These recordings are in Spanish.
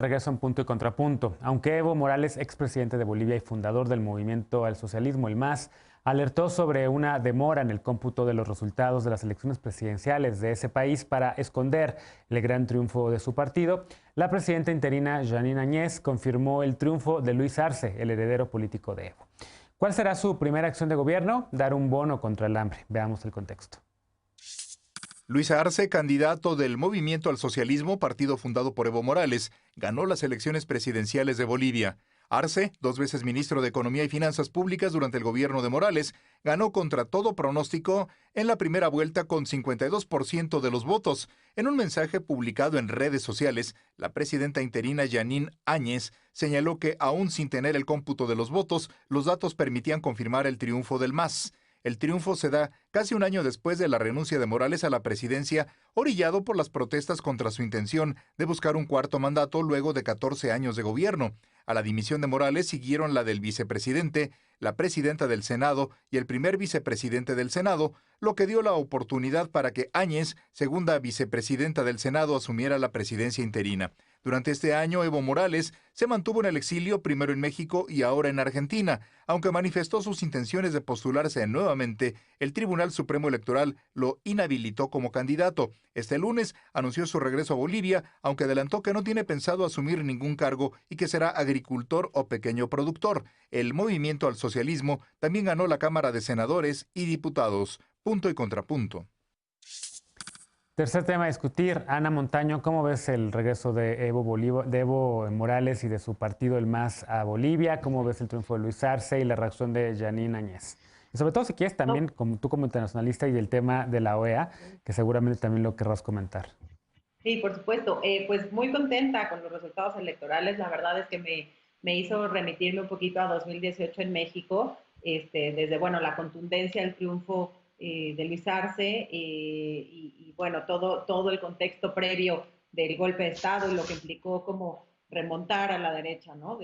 Regreso en punto y contrapunto. Aunque Evo Morales, expresidente de Bolivia y fundador del movimiento al socialismo, el MAS, alertó sobre una demora en el cómputo de los resultados de las elecciones presidenciales de ese país para esconder el gran triunfo de su partido, la presidenta interina Jeanine Áñez confirmó el triunfo de Luis Arce, el heredero político de Evo. ¿Cuál será su primera acción de gobierno? Dar un bono contra el hambre. Veamos el contexto. Luis Arce, candidato del Movimiento al Socialismo, partido fundado por Evo Morales, ganó las elecciones presidenciales de Bolivia. Arce, 2 veces ministro de Economía y Finanzas Públicas durante el gobierno de Morales, ganó contra todo pronóstico en la primera vuelta con 52% de los votos. En un mensaje publicado en redes sociales, la presidenta interina Jeanine Áñez señaló que, aún sin tener el cómputo de los votos, los datos permitían confirmar el triunfo del MAS. El triunfo se da casi un año después de la renuncia de Morales a la presidencia, orillado por las protestas contra su intención de buscar un cuarto mandato luego de 14 años de gobierno. A la dimisión de Morales siguieron la del vicepresidente, la presidenta del Senado y el primer vicepresidente del Senado, lo que dio la oportunidad para que Áñez, segunda vicepresidenta del Senado, asumiera la presidencia interina. Durante este año, Evo Morales se mantuvo en el exilio, primero en México y ahora en Argentina. Aunque manifestó sus intenciones de postularse nuevamente, el Tribunal Supremo Electoral lo inhabilitó como candidato. Este lunes anunció su regreso a Bolivia, aunque adelantó que no tiene pensado asumir ningún cargo y que será agricultor o pequeño productor. El Movimiento al Socialismo también ganó la Cámara de Senadores y Diputados. Punto y contrapunto. Tercer tema a discutir. Ana Montaño, ¿cómo ves el regreso de Evo Morales y de su partido, el MAS, a Bolivia? ¿Cómo ves el triunfo de Luis Arce y la reacción de Jeanine Áñez? Y sobre todo, si quieres, No, también, tú como internacionalista y del tema de la OEA, que seguramente también lo querrás comentar. sí, por supuesto. Pues muy contenta con los resultados electorales. La verdad es que me hizo remitirme un poquito a 2018 en México, desde, bueno, la contundencia, el triunfo de Luis Arce y, bueno, todo el contexto previo del golpe de Estado y lo que implicó como remontar a la derecha, ¿no?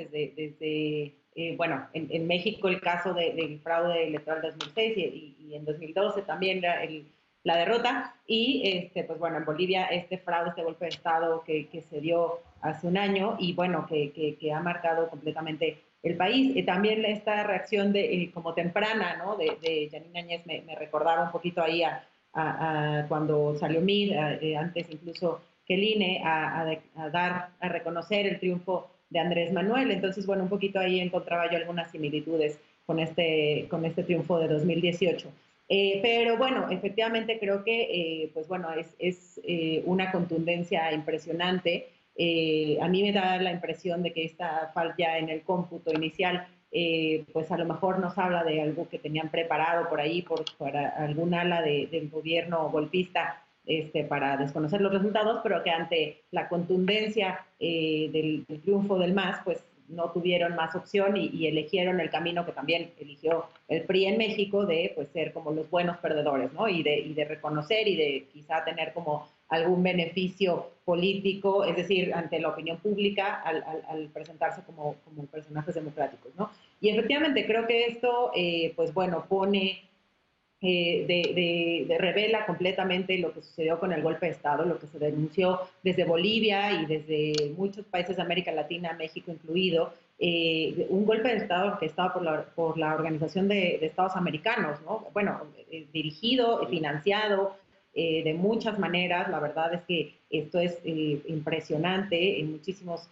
Bueno, en México el caso del fraude electoral 2006 y en 2012 también la derrota y pues bueno, en Bolivia este fraude, este golpe de Estado que se dio hace un año y bueno, que ha marcado completamente el país. También esta reacción como temprana, ¿no? De Jeanine Áñez me recordaba un poquito ahí a cuando salió MIR, antes incluso que el INE, a reconocer el triunfo de Andrés Manuel. Entonces, bueno, un poquito ahí encontraba yo algunas similitudes con este triunfo de 2018. Pero bueno, efectivamente creo que pues bueno, es una contundencia impresionante. A mí me da la impresión de que esta falla en el cómputo inicial pues a lo mejor nos habla de algo que tenían preparado por ahí para algún ala del gobierno golpista para desconocer los resultados, pero que ante la contundencia del triunfo del MAS, pues no tuvieron más opción y eligieron el camino que también eligió el PRI en México de pues ser como los buenos perdedores, ¿no? Y de reconocer y de quizá tener como algún beneficio político, es decir, ante la opinión pública al presentarse como personajes democráticos, ¿no? Y efectivamente creo que esto, pues bueno, pone revela completamente lo que sucedió con el golpe de Estado, lo que se denunció desde Bolivia y desde muchos países de América Latina, México incluido, un golpe de Estado orquestado por la Organización de Estados Americanos, ¿no? Bueno, dirigido, financiado de muchas maneras. La verdad es que esto es impresionante. En muchísimos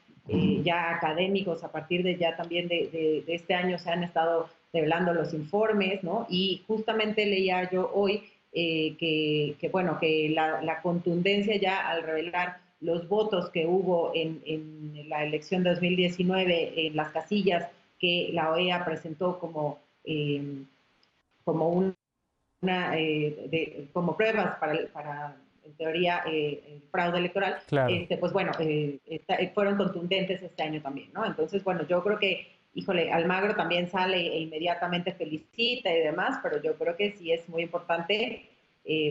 ya académicos a partir de ya también de este año se han estado revelando los informes, ¿no? Y justamente leía yo hoy bueno, que la contundencia ya al revelar los votos que hubo en la elección de 2019 en las casillas que la OEA presentó como como pruebas para en teoría, el fraude electoral, Claro. pues bueno, fueron contundentes este año también, ¿no? Entonces, bueno, yo creo que, híjole, Almagro también sale e inmediatamente felicita y demás, pero yo creo que sí es muy importante,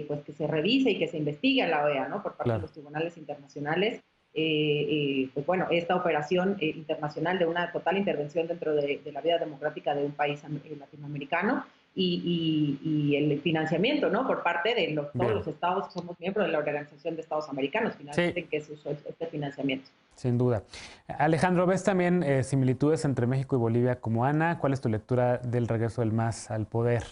pues que se revise y que se investigue a la OEA, ¿no? Por parte de Claro. los tribunales internacionales, pues bueno, esta operación internacional de una total intervención dentro de la vida democrática de un país latinoamericano, y el financiamiento, ¿no? Por parte de todos los estados que somos miembros de la Organización de Estados Americanos, finalmente, que se usó este financiamiento. Sin duda. Alejandro, ¿ves también similitudes entre México y Bolivia como Ana? ¿Cuál es tu lectura del regreso del MAS al poder?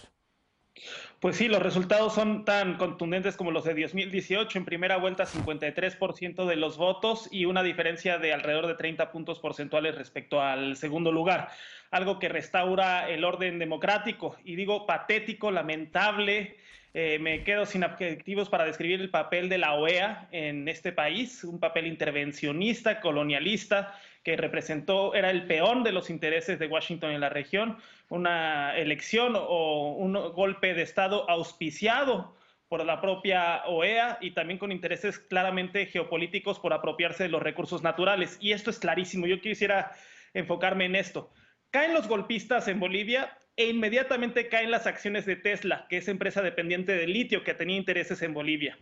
Pues sí, los resultados son tan contundentes como los de 2018. En primera vuelta, 53% de los votos y una diferencia de alrededor de 30 puntos porcentuales respecto al segundo lugar. Algo que restaura el orden democrático. Y digo patético, lamentable. Me quedo sin adjetivos para describir el papel de la OEA en este país. Un papel intervencionista, colonialista, que era el peón de los intereses de Washington en la región, una elección o un golpe de Estado auspiciado por la propia OEA y también con intereses claramente geopolíticos por apropiarse de los recursos naturales. Y esto es clarísimo. Yo quisiera enfocarme en esto. Caen los golpistas en Bolivia e inmediatamente caen las acciones de Tesla, que es empresa dependiente de litio que tenía intereses en Bolivia.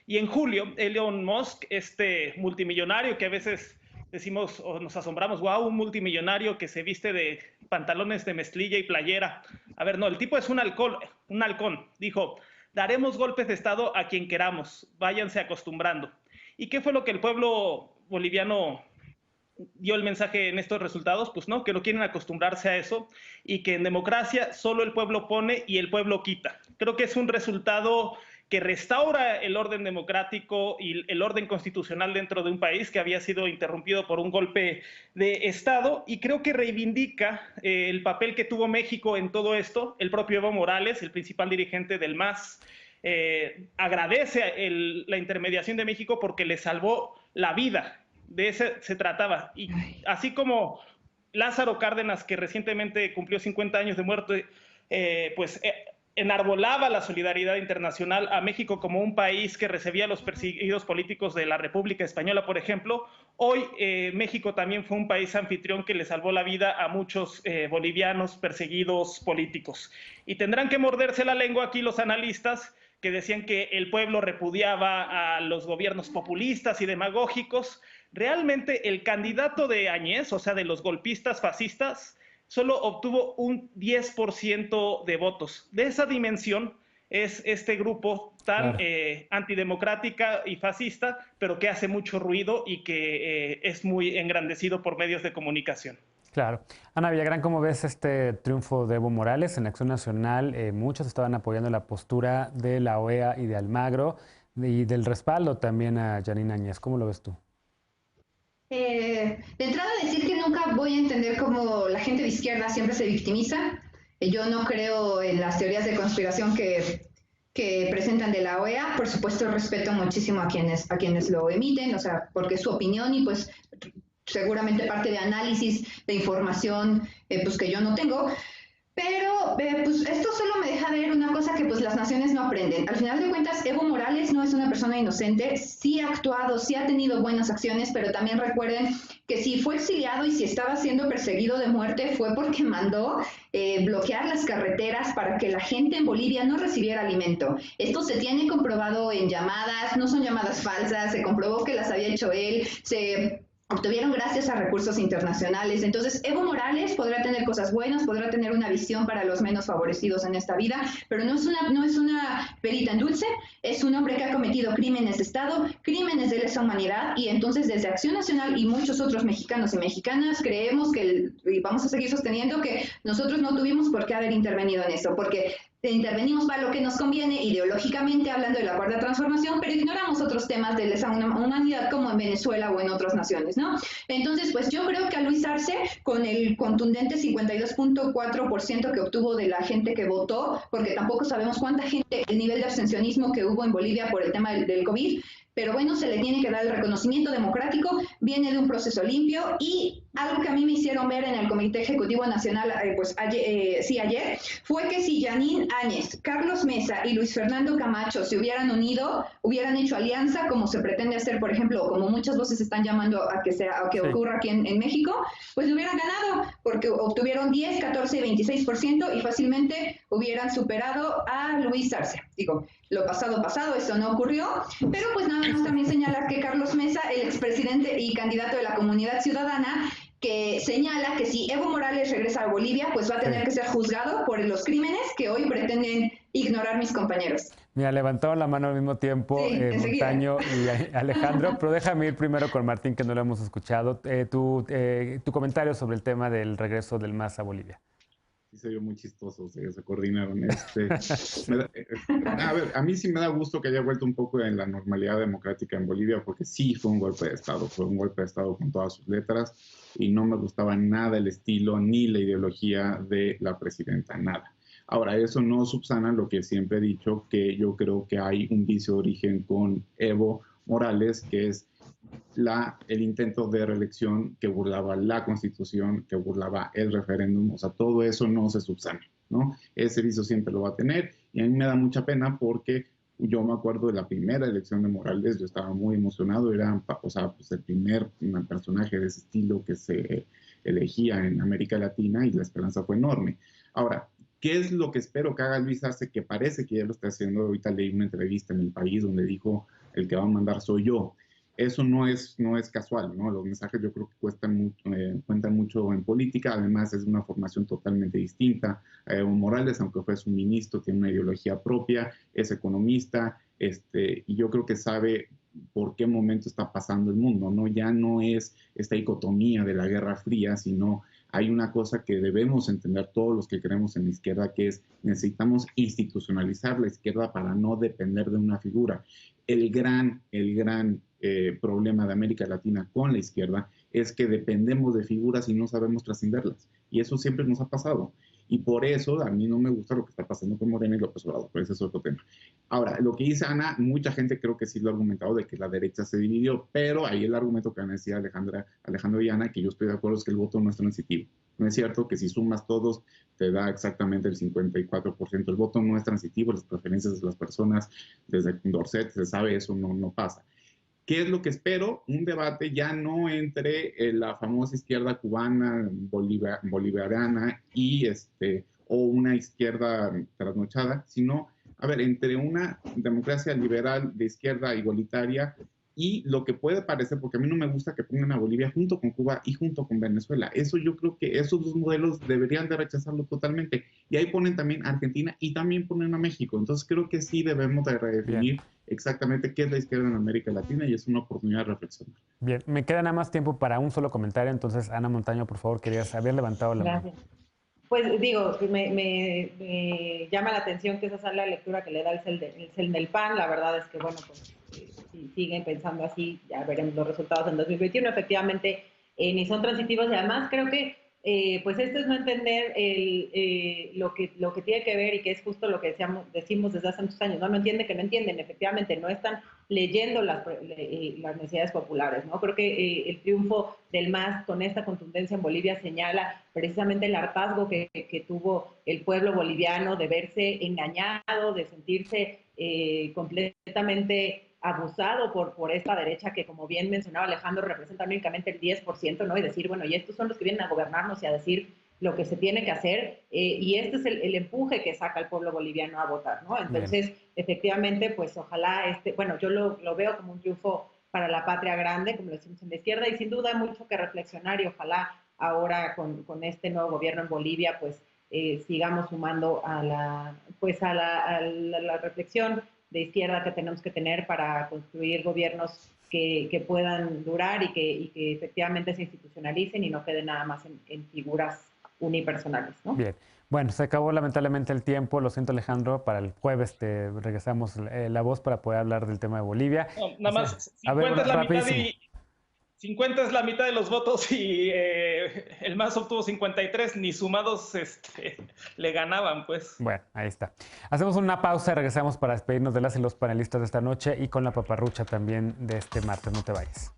Y en julio, Elon Musk, este multimillonario que a veces decimos o nos asombramos, wow, un multimillonario que se viste de pantalones de mezclilla y playera. A ver, no, el tipo es un halcón. Dijo, daremos golpes de Estado a quien queramos, váyanse acostumbrando. ¿Y qué fue lo que el pueblo boliviano dio el mensaje en estos resultados? Pues no, que no quieren acostumbrarse a eso y que en democracia solo el pueblo pone y el pueblo quita. Creo que es un resultado que restaura el orden democrático y el orden constitucional dentro de un país que había sido interrumpido por un golpe de Estado, y creo que reivindica el papel que tuvo México en todo esto. El propio Evo Morales, el principal dirigente del MAS, agradece la intermediación de México porque le salvó la vida. De eso se trataba. Y así como Lázaro Cárdenas, que recientemente cumplió 50 años de muerte, enarbolaba la solidaridad internacional a México como un país que recibía a los perseguidos políticos de la República Española, por ejemplo. Hoy México también fue un país anfitrión que le salvó la vida a muchos bolivianos perseguidos políticos. Y tendrán que morderse la lengua aquí los analistas que decían que el pueblo repudiaba a los gobiernos populistas y demagógicos. Realmente el candidato de Áñez, o sea, de los golpistas fascistas, solo obtuvo un 10% de votos. De esa dimensión es este grupo tan antidemocrática y fascista, pero que hace mucho ruido y que es muy engrandecido por medios de comunicación. Claro. Ana Villagrán, ¿cómo ves este triunfo de Evo Morales? En Acción Nacional muchos estaban apoyando la postura de la OEA y de Almagro y del respaldo también a Yanine Áñez. ¿Cómo lo ves tú? De entrada decir que nunca voy a entender cómo la gente de izquierda siempre se victimiza. Yo no creo en las teorías de conspiración que presentan de la OEA. Por supuesto, respeto muchísimo a quienes lo emiten, o sea, porque es su opinión y pues seguramente parte de análisis, de información pues que yo no tengo. Pero pues esto solo me deja ver una cosa que pues las naciones no aprenden. Al final de cuentas, Evo Morales no es una persona inocente, sí ha actuado, sí ha tenido buenas acciones, pero también recuerden que si fue exiliado y si estaba siendo perseguido de muerte fue porque mandó bloquear las carreteras para que la gente en Bolivia no recibiera alimento. Esto se tiene comprobado en llamadas, no son llamadas falsas, se comprobó que las había hecho él, se obtuvieron gracias a recursos internacionales. Entonces, Evo Morales podrá tener cosas buenas, podrá tener una visión para los menos favorecidos en esta vida, pero no es una perita en dulce, es un hombre que ha cometido crímenes de Estado, crímenes de lesa humanidad, y entonces desde Acción Nacional y muchos otros mexicanos y mexicanas creemos y vamos a seguir sosteniendo que nosotros no tuvimos por qué haber intervenido en eso, porque intervenimos para lo que nos conviene ideológicamente hablando de la cuarta transformación, pero ignoramos otros temas de lesa humanidad como en Venezuela o en otras naciones, ¿no? Entonces, pues yo creo que a Luis Arce, con el contundente 52.4% que obtuvo de la gente que votó, porque tampoco sabemos cuánta gente, el nivel de abstencionismo que hubo en Bolivia por el tema del COVID, pero bueno, se le tiene que dar el reconocimiento democrático, viene de un proceso limpio, y algo que a mí me hicieron ver en el Comité Ejecutivo Nacional, ayer, fue que si Yanine Áñez, Carlos Mesa y Luis Fernando Camacho se hubieran unido, hubieran hecho alianza, como se pretende hacer, por ejemplo, como muchas voces están llamando a que ocurra aquí en México, pues lo hubieran ganado, porque obtuvieron 10, 14 y 26% y fácilmente hubieran superado a Luis Arce. Digo, lo pasado, eso no ocurrió, pero pues nada más también señalar que Carlos Mesa, el expresidente y candidato de la Comunidad Ciudadana, que señala que si Evo Morales regresa a Bolivia, pues va a tener que ser juzgado por los crímenes que hoy pretenden ignorar mis compañeros. Mira, levantaron la mano al mismo tiempo Montaño y Alejandro, pero déjame ir primero con Martín, que no lo hemos escuchado. Tu comentario sobre el tema del regreso del MAS a Bolivia. Sí, se vio muy chistoso, se coordinaron. A ver, a mí sí me da gusto que haya vuelto un poco en la normalidad democrática en Bolivia, porque sí fue un golpe de Estado, con todas sus letras, y no me gustaba nada el estilo ni la ideología de la presidenta, nada. Ahora, eso no subsana lo que siempre he dicho, que yo creo que hay un vicio de origen con Evo Morales, que es el intento de reelección que burlaba la Constitución, que burlaba el referéndum. O sea, todo eso no se subsana, ¿no? Ese vicio siempre lo va a tener, y a mí me da mucha pena porque yo me acuerdo de la primera elección de Morales, yo estaba muy emocionado, era, o sea, pues el primer personaje de ese estilo que se elegía en América Latina, y la esperanza fue enorme. Ahora, ¿qué es lo que espero que haga Luis Arce? Que parece que ya lo está haciendo. Ahorita leí una entrevista en El País donde dijo, el que va a mandar soy yo. Eso no es casual, ¿no? Los mensajes yo creo que cuentan mucho en política. Además, es una formación totalmente distinta. Evo Morales, aunque fue su ministro, tiene una ideología propia, es economista, y yo creo que sabe por qué momento está pasando el mundo, ¿no? Ya no es esta dicotomía de la Guerra Fría, sino hay una cosa que debemos entender todos los que creemos en la izquierda, que es necesitamos institucionalizar la izquierda para no depender de una figura. El gran problema de América Latina con la izquierda es que dependemos de figuras y no sabemos trascenderlas. Y eso siempre nos ha pasado. Y por eso a mí no me gusta lo que está pasando con Morena y López Obrador, pero ese es otro tema. Ahora, lo que dice Ana, mucha gente creo que sí lo ha argumentado de que la derecha se dividió, pero ahí el argumento que decía Alejandro y Ana, que yo estoy de acuerdo, es que el voto no es transitivo. No es cierto que si sumas todos te da exactamente el 54%. El voto no es transitivo, las preferencias de las personas, desde Dorset se sabe, eso no pasa. ¿Qué es lo que espero? Un debate ya no entre la famosa izquierda cubana, bolivariana o una izquierda trasnochada, sino, a ver, entre una democracia liberal de izquierda igualitaria y lo que puede parecer, porque a mí no me gusta que pongan a Bolivia junto con Cuba y junto con Venezuela. Eso yo creo que esos dos modelos deberían de rechazarlo totalmente. Y ahí ponen también a Argentina y también ponen a México. Entonces creo que sí debemos de redefinir exactamente qué es la izquierda en América Latina, y es una oportunidad de reflexionar. Bien, me queda nada más tiempo para un solo comentario. Entonces, Ana Montaño, por favor, querías haber levantado la mano. Pues digo, me llama la atención que esa sea la lectura que le da el CEL del PAN. La verdad es que, bueno, pues si siguen pensando así, ya veremos los resultados en 2021. Efectivamente, ni son transitivos, y además creo que pues esto es no entender lo que tiene que ver, y que es justo lo que decimos desde hace muchos años, ¿no? No entienden que no entienden, efectivamente, no están leyendo las necesidades populares, ¿no? Creo que el triunfo del MAS con esta contundencia en Bolivia señala precisamente el hartazgo que tuvo el pueblo boliviano de verse engañado, de sentirse completamente abusado por esta derecha que, como bien mencionaba Alejandro, representa únicamente el 10%, ¿no? Y decir, bueno, y estos son los que vienen a gobernarnos y a decir lo que se tiene que hacer, y este es el empuje que saca al pueblo boliviano a votar, ¿no? Entonces, efectivamente, pues ojalá, bueno, yo lo veo como un triunfo para la patria grande, como lo decimos en la izquierda, y sin duda hay mucho que reflexionar, y ojalá ahora con este nuevo gobierno en Bolivia, pues sigamos sumando a la reflexión de izquierda que tenemos que tener para construir gobiernos que puedan durar y que efectivamente se institucionalicen y no queden nada más en figuras unipersonales, ¿no? Bien. Bueno, se acabó lamentablemente el tiempo. Lo siento, Alejandro. Para el jueves te regresamos la voz para poder hablar del tema de Bolivia. No, nada más, 50 es la mitad y 50 es la mitad de los votos, y el MAS obtuvo 53, ni sumados le ganaban, pues. Bueno, ahí está. Hacemos una pausa y regresamos para despedirnos de las y los panelistas de esta noche y con la paparrucha también de este martes. No te vayas.